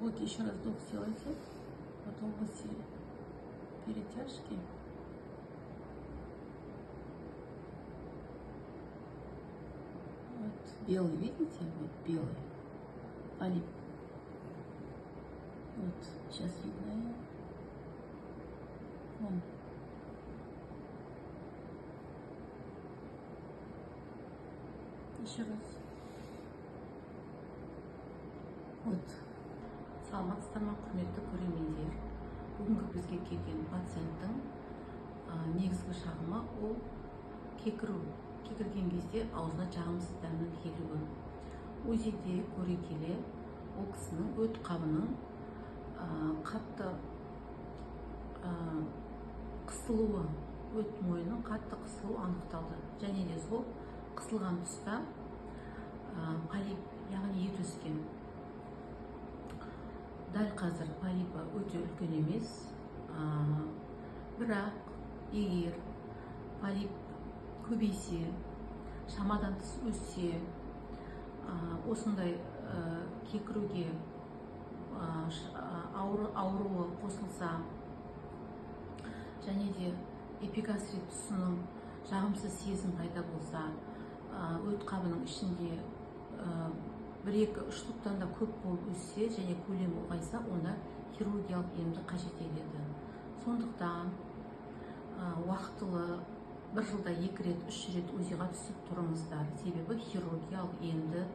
Вот еще раз вдох сделайте от области перетяжки. Вот белый, видите? Вот белый полип. Вот сейчас видно. Вон. Еще раз. Вот. Саламатсыздар, құрметті көрермендер. Бүгінгі бізге келген пациенттің негізгі шағымы ол кекірген кезде аузына жағымсыз дәмнің келуі. УЗИде көре келе ол кісінің өт қабының қатты қысылуы, өт мойының қатты қысылуы анықталды. Және де сол қысылған тұста полип, яғни ет өскен. Дәл қазір полипі өте үлкен емес, бірақ егер полип көбейсе, шамадан тыс өссе, осындай кекіруге ауруы қосылса, және де эпигастрит тұсының жағымсыз сезім пайда болса, өт қабының ішінде 1-2 ұштықтан да көп болып өссе және көлем ұлғайса, онда хирургиялық емді қажет етеді. Сондықтан уақытылы 1 жылда 2 рет, 3 рет УЗИға түсіп тұрыңыздар. Себебі хирургиялық емді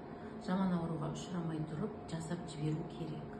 жаман ауруға ұшырамай тұрып жасап жіберу керек.